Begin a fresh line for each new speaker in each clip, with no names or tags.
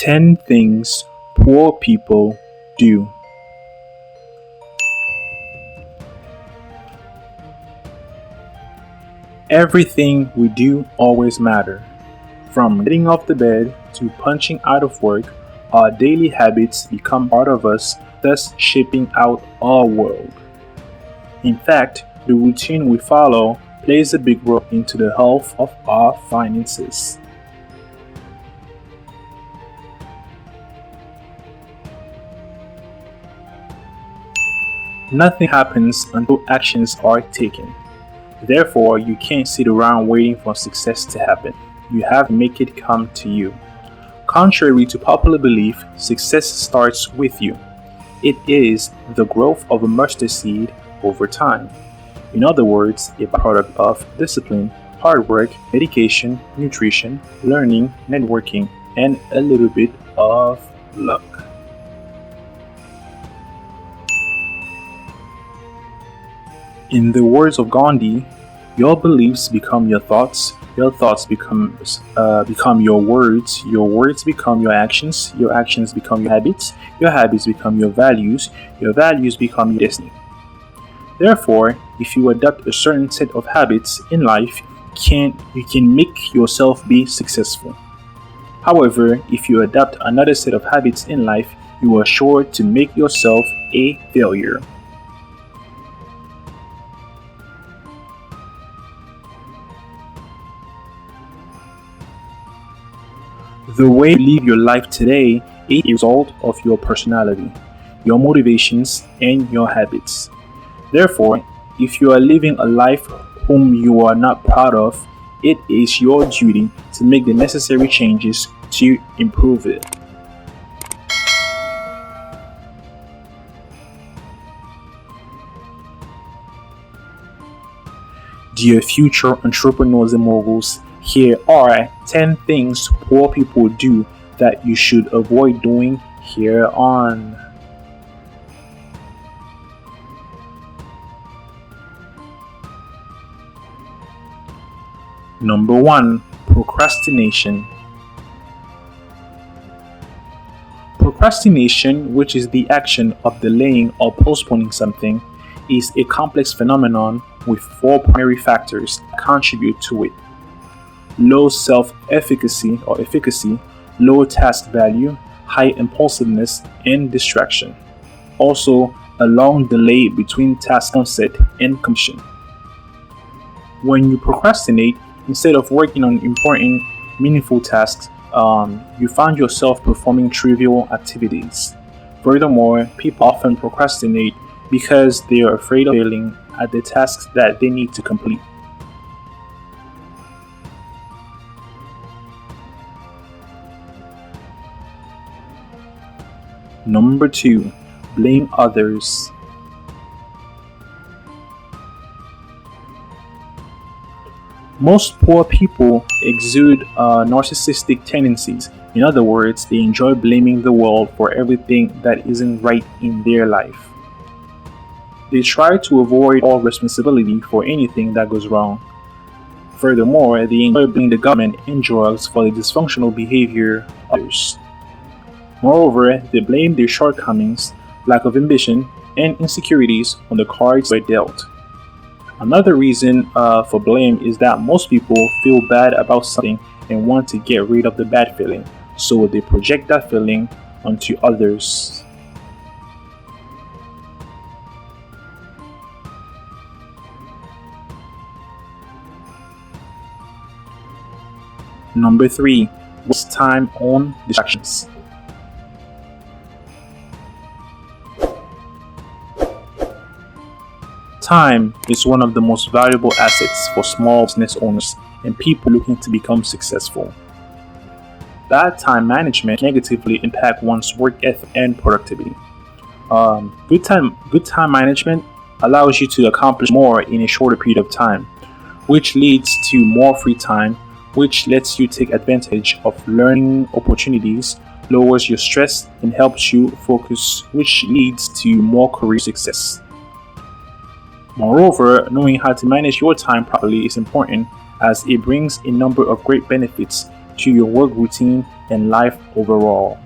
10 things poor people do. Everything we do always matters. From getting off the bed to punching out of work, our daily habits become part of us, thus shaping out our world. In fact, the routine we follow plays a big role into the health of our finances. Nothing happens until actions are taken. Therefore, you can't sit around waiting for success to happen. You have to make it come to you. Contrary to popular belief, success starts with you. It is the growth of a mustard seed over time. In other words, a byproduct of discipline, hard work, dedication, nutrition, learning, networking, and a little bit of luck. In the words of Gandhi, your beliefs become your thoughts become your words become your actions become your habits become your values become your destiny. Therefore, if you adopt a certain set of habits in life, you can make yourself be successful. However, if you adopt another set of habits in life, you are sure to make yourself a failure. The way you live your life today is a result of your personality, your motivations, and your habits. Therefore, if you are living a life whom you are not proud of, it is your duty to make the necessary changes to improve it. Dear future entrepreneurs and moguls, here are 10 things poor people do that you should avoid doing here on. Number 1. Procrastination. Procrastination, which is the action of delaying or postponing something, is a complex phenomenon with four primary factors that contribute to it: low self-efficacy or efficacy, low task value, high impulsiveness, and distraction. Also, a long delay between task onset and completion. When you procrastinate, instead of working on important, meaningful tasks, you find yourself performing trivial activities. Furthermore, people often procrastinate because they are afraid of failing at the tasks that they need to complete. Number 2. Blame others. Most poor people exude narcissistic tendencies. In other words, they enjoy blaming the world for everything that isn't right in their life. They try to avoid all responsibility for anything that goes wrong. Furthermore, they enjoy blaming the government and drugs for the dysfunctional behavior of others. Moreover, they blame their shortcomings, lack of ambition, and insecurities on the cards they dealt. Another reason for blame is that most people feel bad about something and want to get rid of the bad feeling, so they project that feeling onto others. Number 3. Waste time on distractions. Time is one of the most valuable assets for small business owners and people looking to become successful. Bad time management negatively impact one's work ethic and productivity. Good time management allows you to accomplish more in a shorter period of time, which leads to more free time, which lets you take advantage of learning opportunities, lowers your stress, and helps you focus, which leads to more career success. Moreover, knowing how to manage your time properly is important as it brings a number of great benefits, to your work routine and life overall.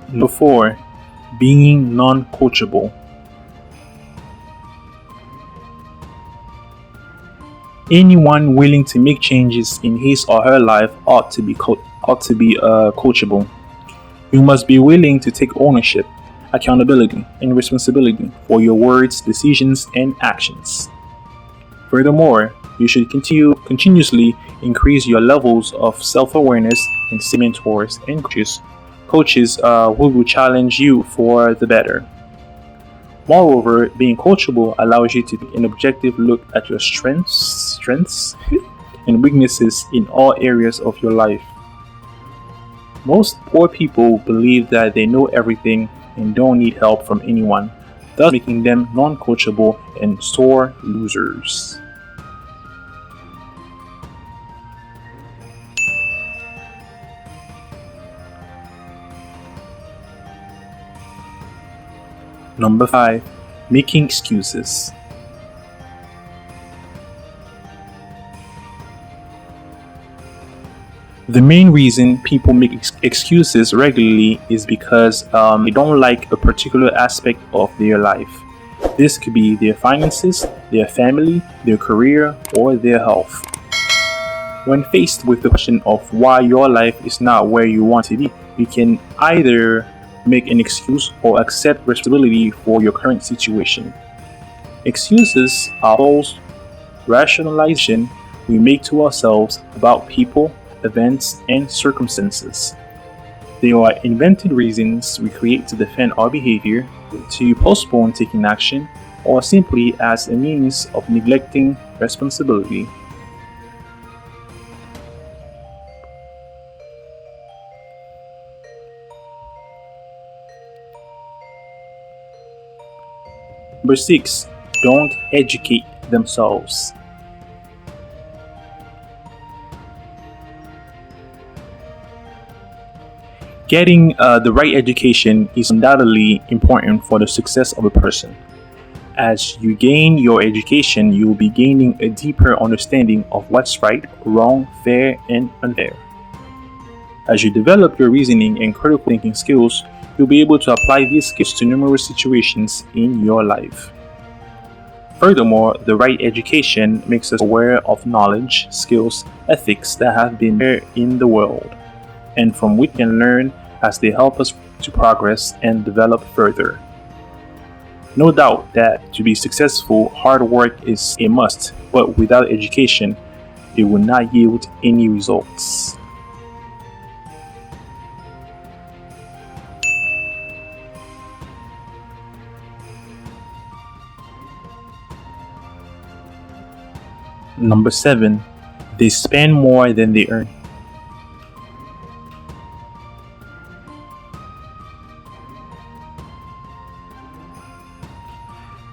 Number 4. Being non-coachable. Anyone willing to make changes in his or her life ought to be coachable. You must be willing to take ownership, accountability, and responsibility for your words, decisions, and actions. Furthermore, you should continuously increase your levels of self-awareness and see mentors and coaches who will challenge you for the better. Moreover, being coachable allows you to take an objective look at your strengths and weaknesses in all areas of your life. Most poor people believe that they know everything and don't need help from anyone, thus making them non-coachable and sore losers. Number 5. Making excuses. The main reason people make excuses regularly is because they don't like a particular aspect of their life. This could be their finances, their family, their career, or their health. When faced with the question of why your life is not where you want to be, you can either make an excuse or accept responsibility for your current situation. Excuses are false rationalization we make to ourselves about people, events, and circumstances. They are invented reasons we create to defend our behavior, to postpone taking action, or simply as a means of neglecting responsibility. Number 6. Don't educate themselves. Getting the right education is undoubtedly important for the success of a person. As you gain your education, you will be gaining a deeper understanding of what's right, wrong, fair, and unfair. As you develop your reasoning and critical thinking skills, you'll be able to apply these skills to numerous situations in your life. Furthermore, the right education makes us aware of knowledge, skills, ethics that have been there in the world, and from which we can learn as they help us to progress and develop further. No doubt that to be successful, hard work is a must, but without education, it will not yield any results. Number 7. They spend more than they earn.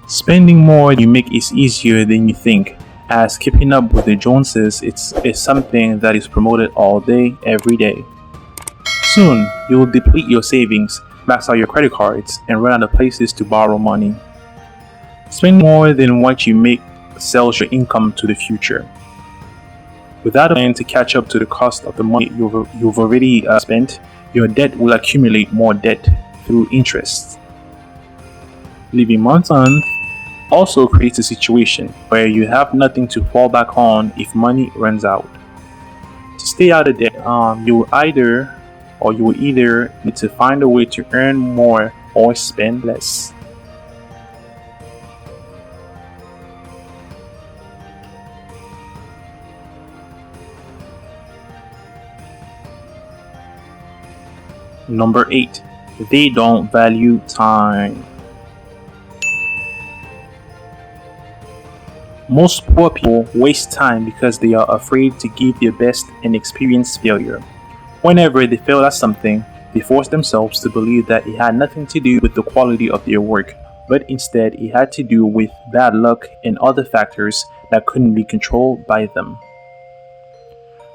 Spending more you make is easier than you think, as keeping up with the Joneses is something that is promoted all day, every day. Soon, you will deplete your savings, max out your credit cards, and run out of places to borrow money. Spending more than what you make sells your income to the future. Without a plan to catch up to the cost of the money you've already spent, your debt will accumulate more debt through interest. Living month on month also creates a situation where you have nothing to fall back on if money runs out. To stay out of debt, you will either need to find a way to earn more or spend less. Number 8. They don't value time. Most poor people waste time because they are afraid to give their best and experience failure. Whenever they fail at something, they force themselves to believe that it had nothing to do with the quality of their work, but instead it had to do with bad luck and other factors that couldn't be controlled by them.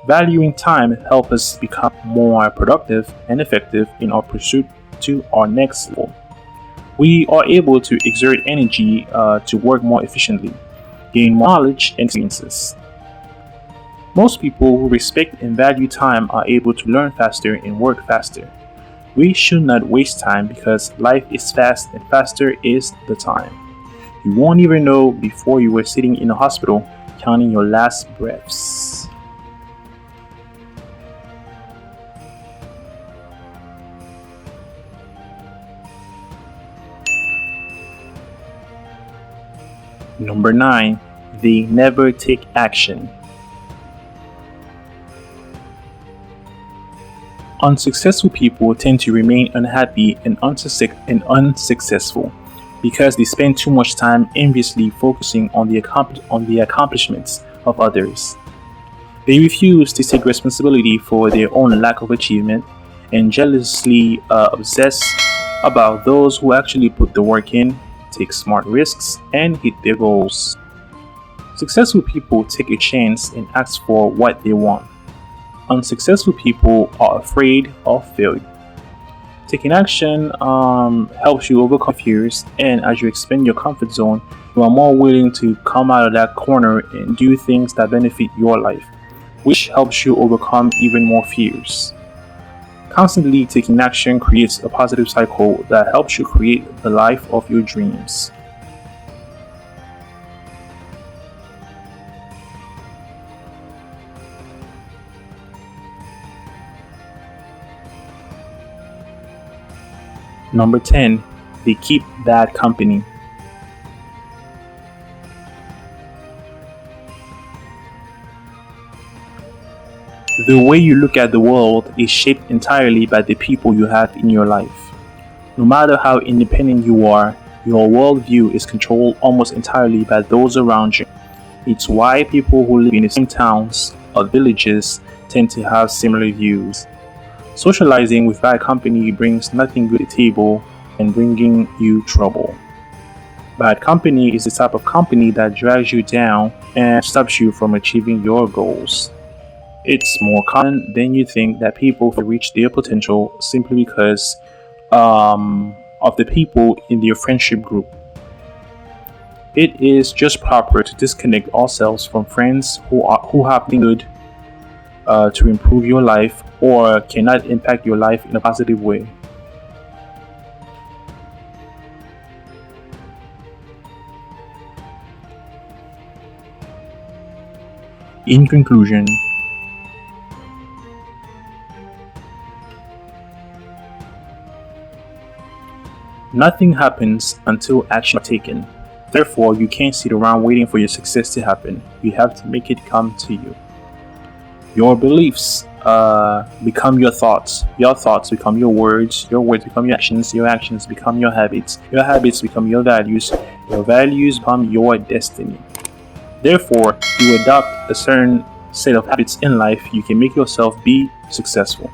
Valuing time helps us become more productive and effective in our pursuit to our next level. We are able to exert energy to work more efficiently, gain more knowledge and experiences. Most people who respect and value time are able to learn faster and work faster. We should not waste time because life is fast and faster is the time. You won't even know before you were sitting in a hospital counting your last breaths. Number 9, they never take action. Unsuccessful people tend to remain unhappy and unsuccessful because they spend too much time enviously focusing on the accomplishments of others. They refuse to take responsibility for their own lack of achievement and jealously obsess about those who actually put the work in, take smart risks, and hit their goals. Successful people take a chance and ask for what they want. Unsuccessful people are afraid of failure. Taking action helps you overcome fears, and as you expand your comfort zone, you are more willing to come out of that corner and do things that benefit your life, which helps you overcome even more fears. Constantly taking action creates a positive cycle that helps you create the life of your dreams. Number 10, they keep bad company. The way you look at the world is shaped entirely by the people you have in your life. No matter how independent you are, your worldview is controlled almost entirely by those around you. It's why people who live in the same towns or villages tend to have similar views. Socializing with bad company brings nothing good to the table and bringing you trouble. Bad company is the type of company that drags you down and stops you from achieving your goals. It's more common than you think that people reach their potential simply because of the people in their friendship group. It is just proper to disconnect ourselves from friends who have nothing good to improve your life or cannot impact your life in a positive way. In conclusion, nothing happens until action is taken. Therefore, you can't sit around waiting for your success to happen. You have to make it come to you. Your beliefs become your thoughts become your words become your actions become your habits become your values become your destiny. Therefore, if you adopt a certain set of habits in life, you can make yourself be successful.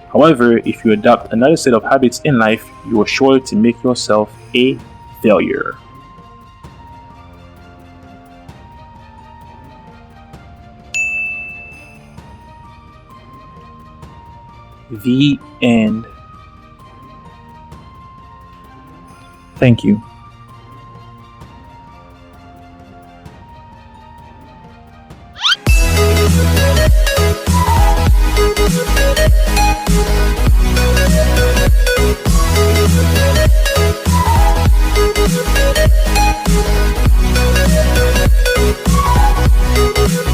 However, if you adopt another set of habits in life, you are sure to make yourself a failure. The end. Thank you.